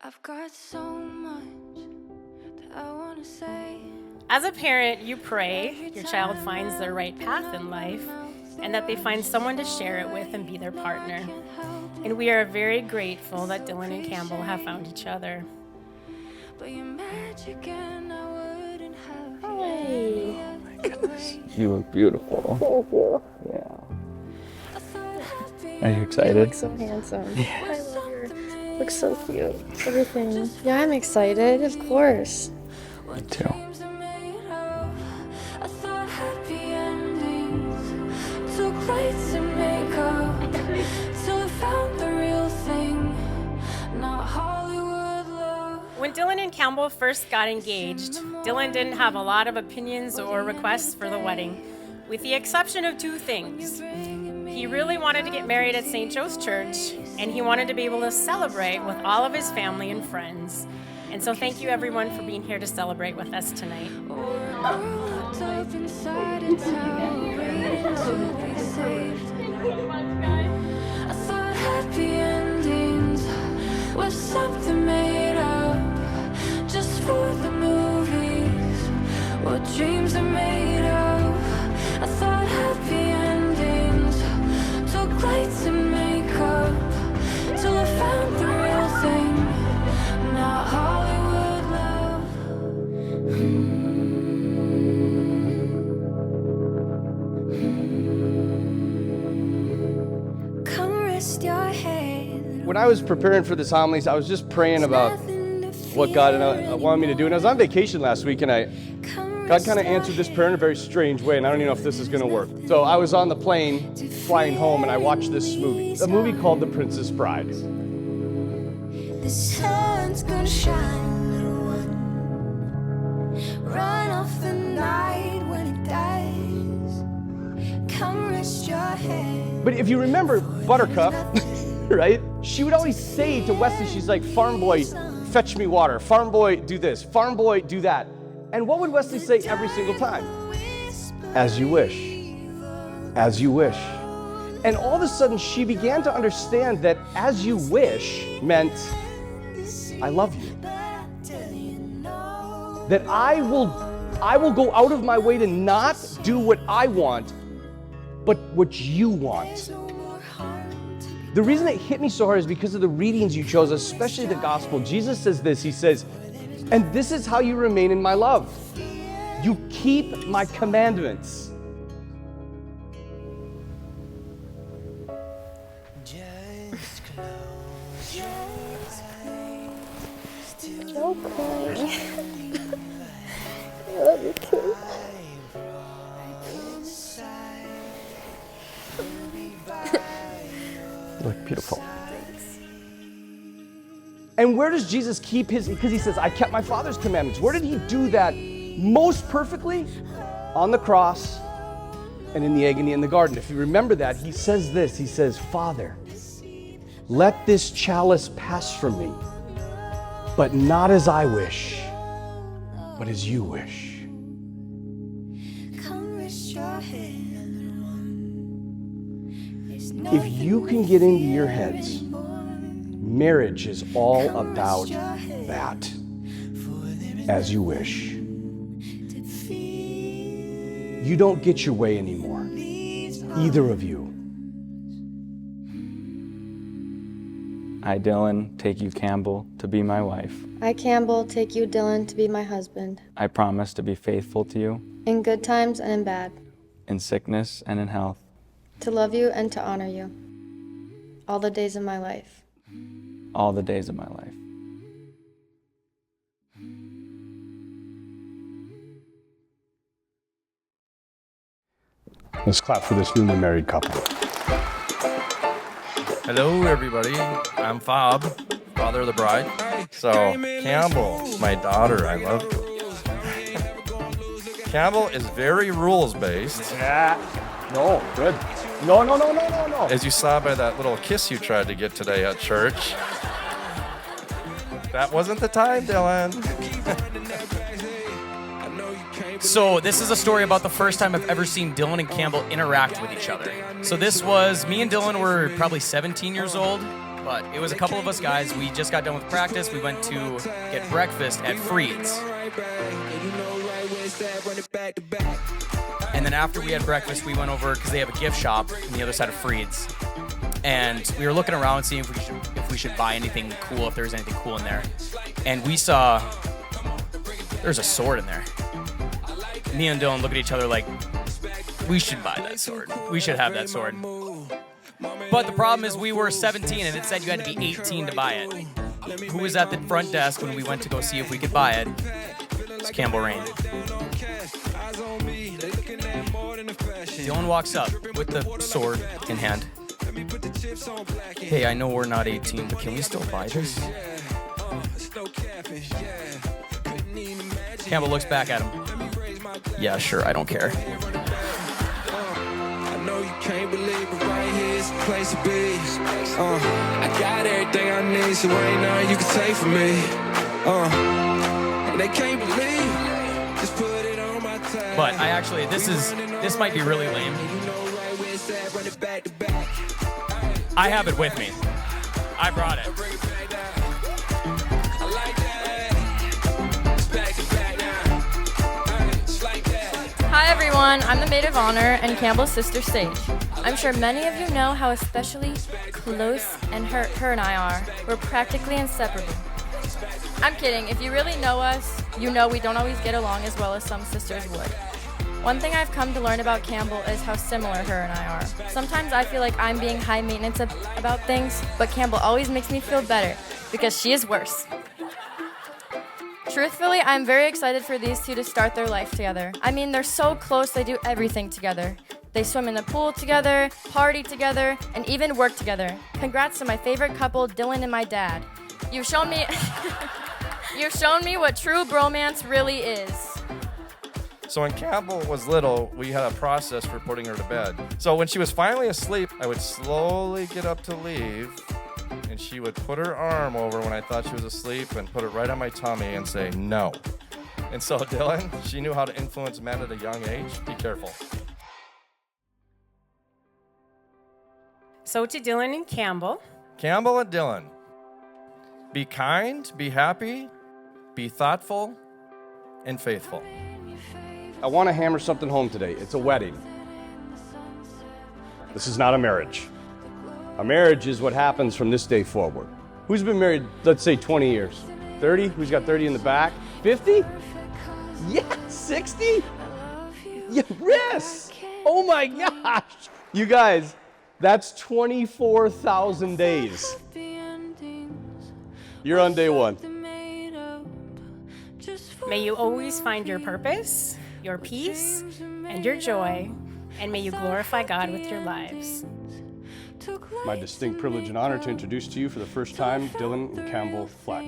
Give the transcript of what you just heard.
I've got so much that I want to say. As a parent, you pray your child finds their right path in life and that they find someone to share it with and be their partner. And we are very grateful that Dylan and Campbell have found each other. But your magic and I wouldn't have Oh my Goodness, you look beautiful. Thank you. Yeah. Are you excited? You look so handsome. Yeah. I love your. Looks so cute. Everything. Yeah, I'm excited. Of course. Me too. I thought happy endings took lights and makeup till I found the real thing, not Hollywood love. When Dylan and Campbell first got engaged, Dylan didn't have a lot of opinions or requests for the wedding, with the exception of two things. He really wanted to get married at St. Joe's Church, and he wanted to be able to celebrate with all of his family and friends. And so thank you everyone for being here to celebrate with us tonight. Locked up inside a town, waiting to be saved. I thought happy endings was something made up just for the movies. What dreams are made of. I thought happy endings took lights and makeup till I found the real thing, not Hollywood love. Come rest your head. When I was preparing for this homilies, I was just praying about what God wanted me to do. And I was on vacation last week, and God kind of answered this prayer in a very strange way, and I don't even know if this is going to work. So I was on the plane flying home, and I watched this movie, a movie called The Princess Bride. The sun's gonna shine, little one. Run off the night when it dies. Come rest your head. But if you remember Buttercup, right? She would always say to Wesley, she's like, farm boy, fetch me water. Farm boy, do this. Farm boy, do that. And what would Wesley say every single time? As you wish. As you wish. And all of a sudden, she began to understand that as you wish meant, I love you. That I will go out of my way to not do what I want, but what you want. The reason it hit me so hard is because of the readings you chose, especially the gospel. Jesus says this, he says, and this is how you remain in my love. You keep my commandments. Don't cry. I love you too. You look beautiful. And where does Jesus keep his, because he says, I kept my Father's commandments. Where did he do that most perfectly? On the cross and in the agony in the garden. If you remember that, he says this, he says, Father, let this chalice pass from me, but not as I wish, but as you wish. Come rest your head. If you can get into your heads, marriage is all about that, as you wish. You don't get your way anymore, either of you. I, Dylan, take you, Campbell, to be my wife. I, Campbell, take you, Dylan, to be my husband. I promise to be faithful to you In good times and in bad. in sickness and in health. To love you and to honor you. All the days of my life. All the days of my life. Let's clap for this newly married couple. Hello, everybody. I'm Fob, father of the bride. So, Campbell, my daughter, I love you. Campbell is very rules-based. Yeah. No, good. No. As you saw by that little kiss you tried to get today at church. That wasn't the time, Dylan. So this is a story about the first time I've ever seen Dylan and Campbell interact with each other. So this was, me and Dylan were probably 17 years old, but it was a couple of us guys. We just got done with practice. We went to get breakfast at Freed's. And then after we had breakfast, we went over, because they have a gift shop on the other side of Freed's. And we were looking around seeing if we should buy anything cool, if there was anything cool in there. And we saw there's a sword in there. Me and Dylan look at each other like, we should buy that sword. We should have that sword. But the problem is we were 17 and it said you had to be 18 to buy it. Who was at the front desk when we went to go see if we could buy it? It's Campbell Rain. Dylan walks up with the sword in hand. Hey, I know we're not 18, but can we still buy this? Campbell looks back at him. Yeah, sure, I don't care. I know you can't believe it, right here's the place to be. I got everything I need, so ain't nothing you can take from me. And they can't believe, just put it on my tab. But I actually, this might be really lame. I have it with me. I brought it. Hi everyone, I'm the maid of honor and Campbell's sister Sage. I'm sure many of you know how especially close and her and I are. We're practically inseparable. I'm kidding, if you really know us, you know we don't always get along as well as some sisters would. One thing I've come to learn about Campbell is how similar her and I are. Sometimes I feel like I'm being high maintenance about things, but Campbell always makes me feel better because she is worse. Truthfully, I'm very excited for these two to start their life together. I mean, they're so close, they do everything together. They swim in the pool together, party together, and even work together. Congrats to my favorite couple, Dylan and my dad. You've shown me what true bromance really is. So when Campbell was little, we had a process for putting her to bed. So when she was finally asleep, I would slowly get up to leave, and she would put her arm over when I thought she was asleep and put it right on my tummy and say, no. And so Dylan, she knew how to influence men at a young age. Be careful. So to Dylan and Campbell. Campbell and Dylan, be kind, be happy, be thoughtful, and faithful. I want to hammer something home today. It's a wedding. This is not a marriage. A marriage is what happens from this day forward. Who's been married, let's say 20 years? 30? Who's got 30 in the back? 50? Yeah, 60? Yeah, Riss! Oh my gosh! You guys, that's 24,000 days. You're on day one. May you always find your purpose, your peace, and your joy, and may you glorify God with your lives. My distinct privilege and honor to introduce to you for the first time, Dylan and Campbell Flack.